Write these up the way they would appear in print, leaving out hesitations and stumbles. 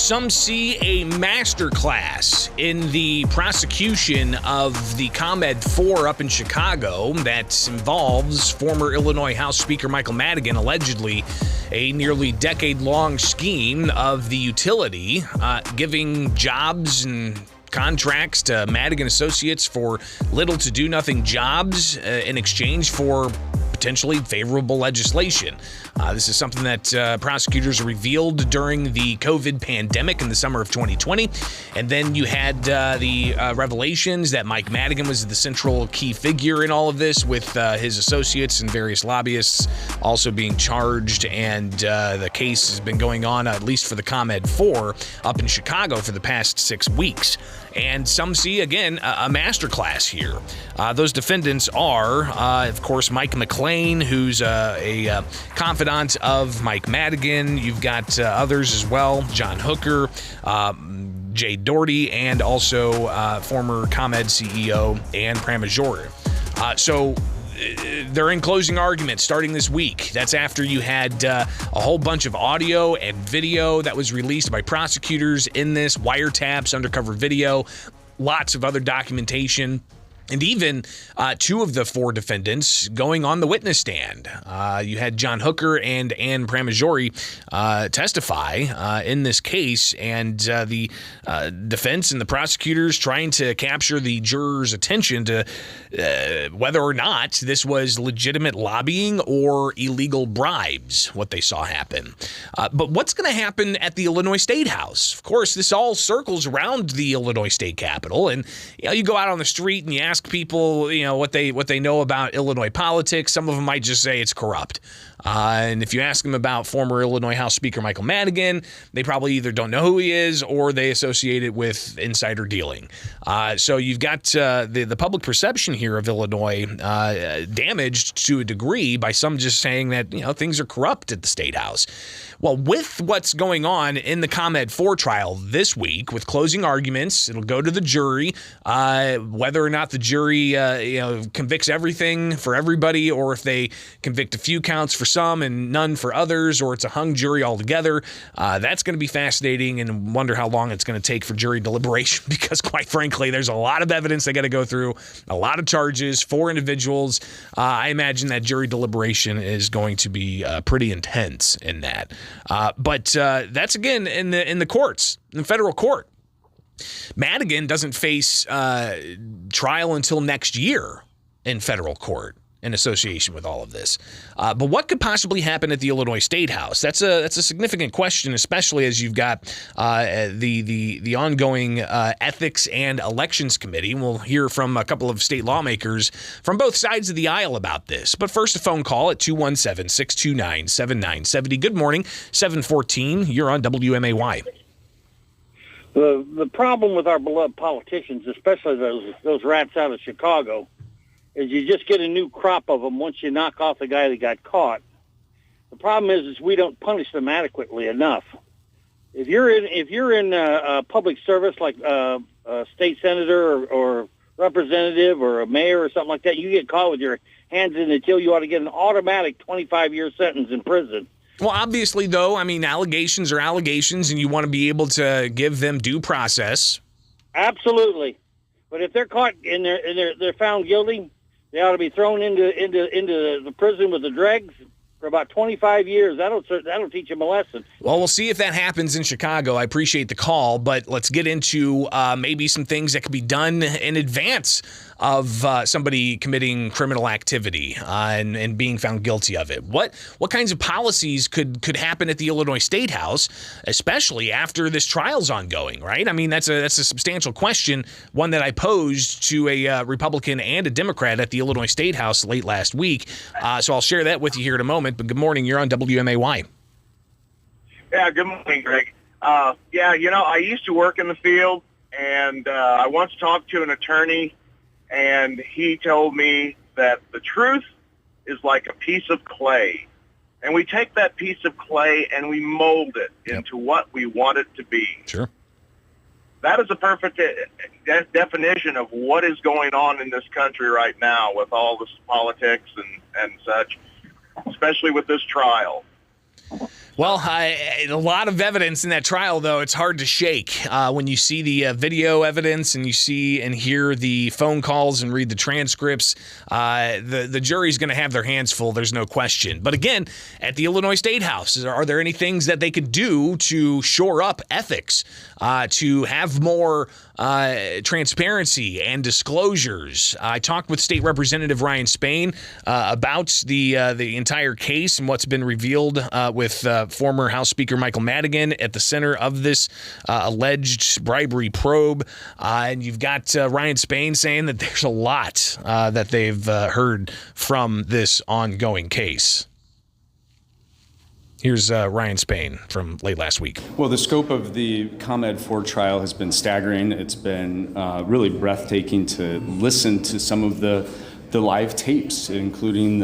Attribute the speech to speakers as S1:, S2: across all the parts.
S1: Some see a masterclass in the prosecution of the ComEd 4 up in Chicago that involves former Illinois House Speaker Michael Madigan, allegedly a nearly decade-long scheme of the utility, giving jobs and contracts to Madigan Associates for little to do nothing jobs in exchange for potentially favorable legislation. This is something that prosecutors revealed during the COVID pandemic in the summer of 2020. And then you had the revelations that Mike Madigan was the central key figure in all of this, with his associates and various lobbyists also being charged. And the case has been going on, at least for the ComEd 4, up in Chicago for the past 6 weeks. And some see, again, a masterclass here. Those defendants are, of course, Mike McLean, who's a confidant of Mike Madigan. You've got others as well, John Hooker, Jay Doherty, and also former ComEd CEO Ann Pramaggiore. So they're in closing arguments starting this week. That's after you had a whole bunch of audio and video that was released by prosecutors in this, wiretaps, undercover video, lots of other documentation. And even 2 of the 4 defendants going on the witness stand. You had John Hooker and Ann Pramaggiore testify in this case, and the defense and the prosecutors trying to capture the jurors' attention to whether or not this was legitimate lobbying or illegal bribes, what they saw happen. But what's going to happen at the Illinois Statehouse? Of course, this all circles around the Illinois State Capitol, and you go out on the street and you ask people, what they know about Illinois politics. Some of them might just say it's corrupt. And if you ask them about former Illinois House Speaker Michael Madigan, they probably either don't know who he is or they associate it with insider dealing. So you've got the public perception here of Illinois damaged to a degree by some just saying that things are corrupt at the State House. Well, with what's going on in the ComEd 4 trial this week, with closing arguments, it'll go to the jury. Whether or not the jury convicts everything for everybody, or if they convict a few counts for some and none for others, or it's a hung jury altogether, that's going to be fascinating, and wonder how long it's going to take for jury deliberation, because quite frankly, there's a lot of evidence they got to go through, a lot of charges, 4 individuals. I imagine that jury deliberation is going to be pretty intense in that. But that's, again, in the courts, in the federal court. Madigan doesn't face trial until next year in federal court in association with all of this. But what could possibly happen at the Illinois State House? That's a significant question, especially as you've got the ongoing Ethics and Elections Committee. We'll hear from a couple of state lawmakers from both sides of the aisle about this. But first, a phone call at 217-629-7970. Good morning, 714. You're on WMAY.
S2: The problem with our beloved politicians, especially those rats out of Chicago, is you just get a new crop of them once you knock off the guy that got caught. The problem is we don't punish them adequately enough. If you're in public service, like a state senator or representative or a mayor or something like that, you get caught with your hands in the till, you ought to get an automatic 25-year sentence in prison.
S1: Well, obviously, though, allegations are allegations, and you want to be able to give them due process.
S2: Absolutely, but if they're caught and they're found guilty, they ought to be thrown into the prison with the dregs for about 25 years. That'll teach them a lesson.
S1: Well, we'll see if that happens in Chicago. I appreciate the call, but let's get into maybe some things that could be done in advance of somebody committing criminal activity and being found guilty of it. What kinds of policies could happen at the Illinois State House, especially after this trial's ongoing, right? That's a substantial question, one that I posed to a Republican and a Democrat at the Illinois State House late last week. So I'll share that with you here in a moment. But good morning. You're on WMAY.
S3: Yeah, good morning, Greg. I used to work in the field, and I once talked to an attorney, and he told me that the truth is like a piece of clay. And we take that piece of clay and we mold it into what we want it to be.
S1: Sure.
S3: That is a perfect definition of what is going on in this country right now with all this politics and such, especially with this trial.
S1: Well, a lot of evidence in that trial, though. It's hard to shake when you see the video evidence and you see and hear the phone calls and read the transcripts. The jury's going to have their hands full. There's no question. But again, at the Illinois Statehouse, are there any things that they could do to shore up ethics, to have more transparency and disclosures? I talked with State Representative Ryan Spain about the entire case and what's been revealed with former House Speaker Michael Madigan at the center of this alleged bribery probe. And you've got Ryan Spain saying that there's a lot that they've heard from this ongoing case. Here's Ryan Spain from late last week.
S4: Well, the scope of the ComEd 4 trial has been staggering. It's been really breathtaking to listen to some of the live tapes, including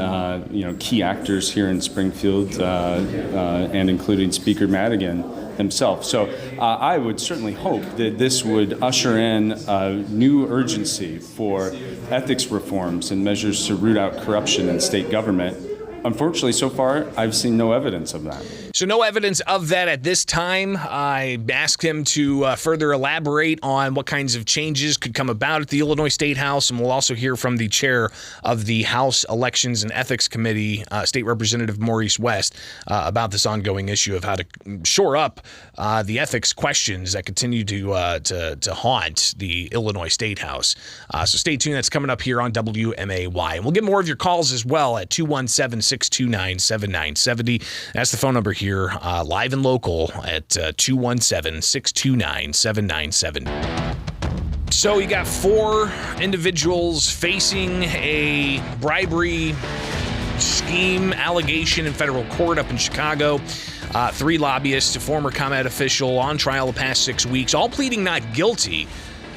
S4: key actors here in Springfield and including Speaker Madigan himself. So I would certainly hope that this would usher in a new urgency for ethics reforms and measures to root out corruption in state government. Unfortunately, so far, I've seen no evidence of that.
S1: So no evidence of that at this time. I asked him to further elaborate on what kinds of changes could come about at the Illinois State House, and we'll also hear from the chair of the House Elections and Ethics Committee, State Representative Maurice West, about this ongoing issue of how to shore up the ethics questions that continue to haunt the Illinois State House. So stay tuned. That's coming up here on WMAY. And we'll get more of your calls as well at 217-629-7970. That's the phone number here, live and local at 217-629-7970. So you got 4 individuals facing a bribery scheme allegation in federal court up in Chicago. 3 lobbyists, a former ComEd official on trial the past 6 weeks, all pleading not guilty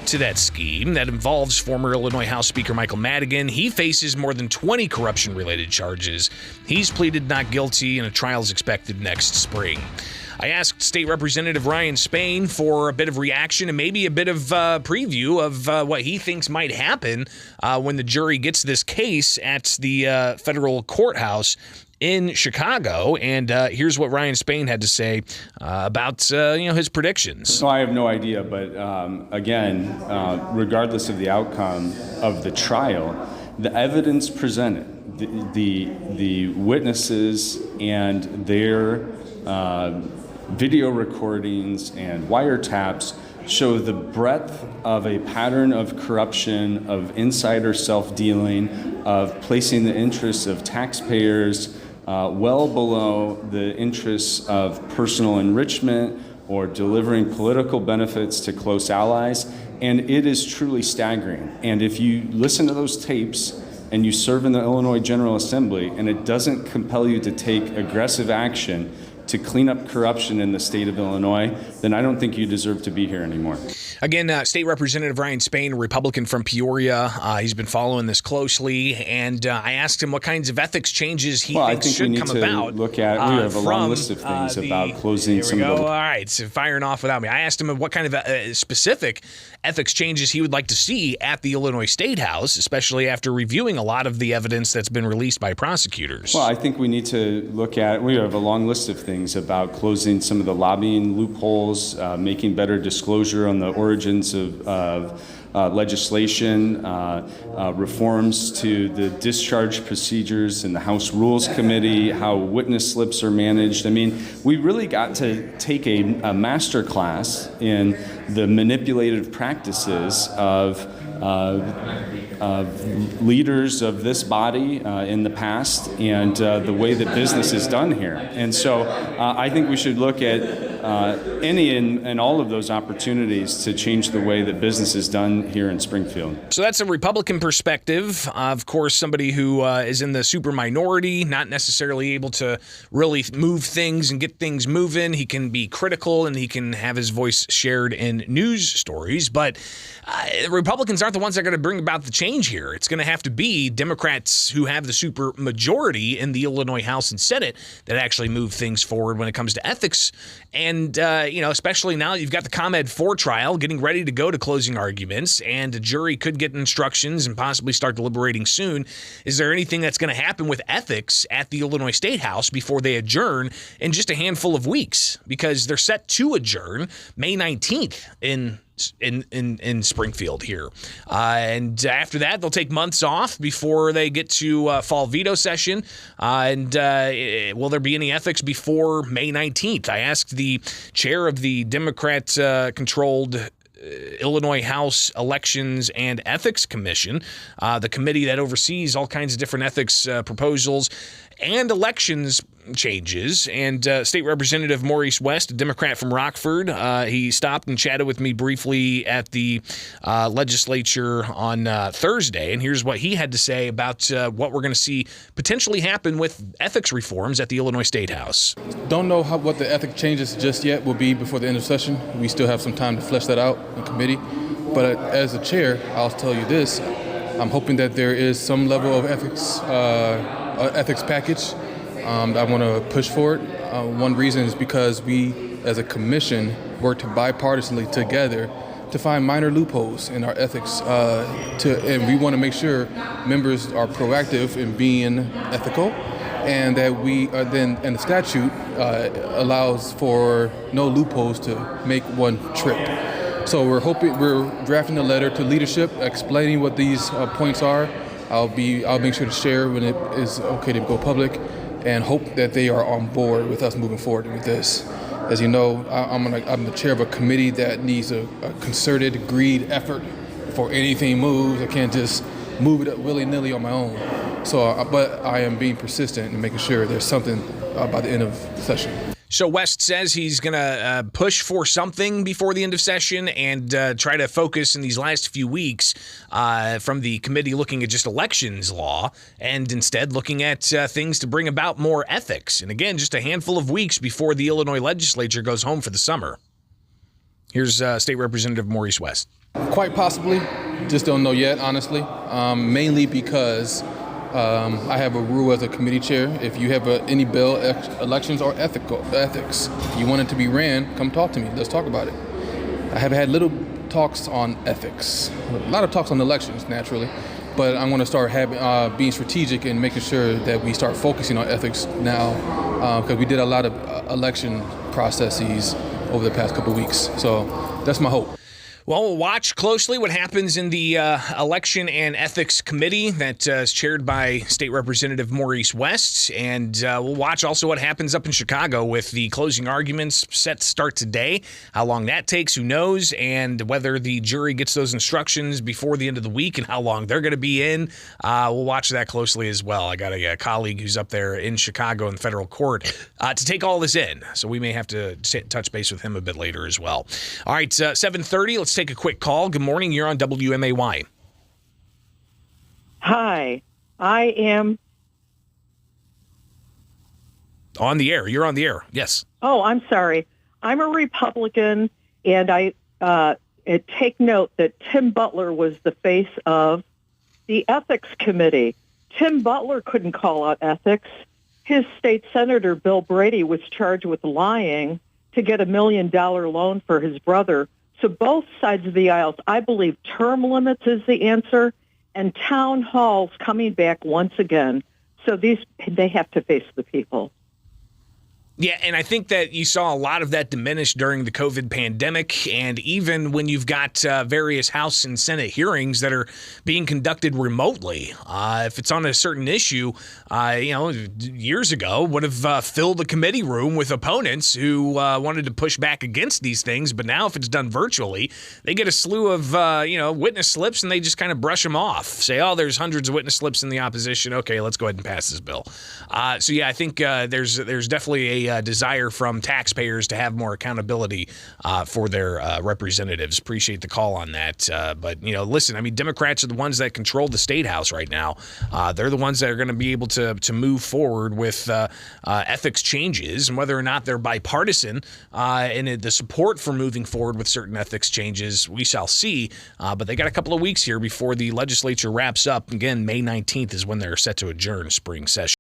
S1: to that scheme that involves former Illinois House Speaker Michael Madigan. He faces more than 20 corruption-related charges. He's pleaded not guilty, and a trial is expected next spring. I asked State Representative Ryan Spain for a bit of reaction and maybe a bit of preview of what he thinks might happen when the jury gets this case at the federal courthouse in Chicago. And here's what Ryan Spain had to say about his predictions.
S4: No, I have no idea, but again, regardless of the outcome of the trial, the evidence presented, the witnesses and their video recordings and wiretaps show the breadth of a pattern of corruption, of insider self-dealing, of placing the interests of taxpayers well below the interests of personal enrichment or delivering political benefits to close allies. And it is truly staggering. And if you listen to those tapes and you serve in the Illinois General Assembly and it doesn't compel you to take aggressive action to clean up corruption in the state of Illinois, then I don't think you deserve to be here anymore.
S1: Again, State Representative Ryan Spain, a Republican from Peoria, he's been following this closely, and I asked him what kinds of ethics changes he thinks should come about.
S4: We have a long list of things about closing some of the...
S1: All right, so firing off without me. I asked him what kind of specific ethics changes he would like to see at the Illinois State House, especially after reviewing a lot of the evidence that's been released by prosecutors.
S4: Well, I think we need to we have a long list of things about closing some of the lobbying loopholes, making better disclosure on the origins of legislation, reforms to the discharge procedures in the House Rules Committee, how witness slips are managed. I mean, we really got to take a master class in the manipulative practices of leaders of this body in the past and the way that business is done here. And so I think we should look at any and all of those opportunities to change the way that business is done here in Springfield.
S1: So that's a Republican perspective. Of course, somebody who is in the super minority, not necessarily able to really move things and get things moving. He can be critical and he can have his voice shared in news stories. But Republicans aren't the ones that are going to bring about the change here. It's going to have to be Democrats who have the super majority in the Illinois House and Senate that actually move things forward when it comes to ethics. And, especially now you've got the ComEd 4 trial getting ready to go to closing arguments, and a jury could get instructions and possibly start deliberating soon. Is there anything that's going to happen with ethics at the Illinois Statehouse before they adjourn in just a handful of weeks? Because they're set to adjourn May 19th in Springfield here. And after that, they'll take months off before they get to fall veto session. Will there be any ethics before May 19th? I asked the chair of the Democrat-controlled Illinois House Elections and Ethics Commission, the committee that oversees all kinds of different ethics proposals and elections changes. And State Representative Maurice West, a Democrat from Rockford, he stopped and chatted with me briefly at the legislature on Thursday. And here's what he had to say about what we're going to see potentially happen with ethics reforms at the Illinois State House.
S5: Don't know what the ethics changes just yet will be before the end of session. We still have some time to flesh that out in committee. But as a chair, I'll tell you this. I'm hoping that there is some level of ethics package. I want to push for it. One reason is because we, as a commission, worked bipartisanly together to find minor loopholes in our ethics. And we want to make sure members are proactive in being ethical, and that and the statute allows for no loopholes to make one trip. So we're drafting a letter to leadership explaining what these points are. I'll make sure to share when it is okay to go public, and hope that they are on board with us moving forward with this. As you know, I'm the chair of a committee that needs a concerted, agreed effort before anything moves. I can't just move it willy-nilly on my own. But I am being persistent and making sure there's something by the end of the session.
S1: So West says he's going to push for something before the end of session and try to focus in these last few weeks from the committee looking at just elections law and instead looking at things to bring about more ethics. And again, just a handful of weeks before the Illinois legislature goes home for the summer. Here's State Representative Maurice West.
S5: Quite possibly. Just don't know yet, honestly. Mainly because I have a rule as a committee chair. If you have any bill, elections or ethics, you want it to be ran, come talk to me. Let's talk about it. I have had little talks on ethics, a lot of talks on elections, naturally, but I'm going to start being strategic and making sure that we start focusing on ethics now, because we did a lot of election processes over the past couple of weeks. So that's my hope.
S1: Well, we'll watch closely what happens in the Election and Ethics Committee that is chaired by State Representative Maurice West. And we'll watch also what happens up in Chicago with the closing arguments set to start today. How long that takes, who knows, and whether the jury gets those instructions before the end of the week and how long they're going to be in. We'll watch that closely as well. I got a colleague who's up there in Chicago in federal court to take all this in. So we may have to touch base with him a bit later as well. All right, 7:30. Let's take a quick call. Good morning. You're on WMAY.
S6: Hi, I am
S1: on the air. You're on the air. Yes.
S6: Oh, I'm sorry. I'm a Republican, and I take note that Tim Butler was the face of the Ethics Committee. Tim Butler couldn't call out ethics. His state senator, Bill Brady, was charged with lying to get $1 million loan for his brother. So both sides of the aisles, I believe term limits is the answer, and town halls coming back once again. So they have to face the people.
S1: Yeah, and I think that you saw a lot of that diminish during the COVID pandemic, and even when you've got various House and Senate hearings that are being conducted remotely. If it's on a certain issue, years ago would have filled the committee room with opponents who wanted to push back against these things, but now if it's done virtually, they get a slew of witness slips and they just kind of brush them off. Say, oh, there's hundreds of witness slips in the opposition. Okay, let's go ahead and pass this bill. I think there's definitely a desire from taxpayers to have more accountability for their representatives. Appreciate the call on that. But, listen, I mean, Democrats are the ones that control the state house right now. They're the ones that are going to be able to move forward with ethics changes, and whether or not they're bipartisan and the support for moving forward with certain ethics changes, we shall see. But they got a couple of weeks here before the legislature wraps up. Again, May 19th is when they're set to adjourn spring session.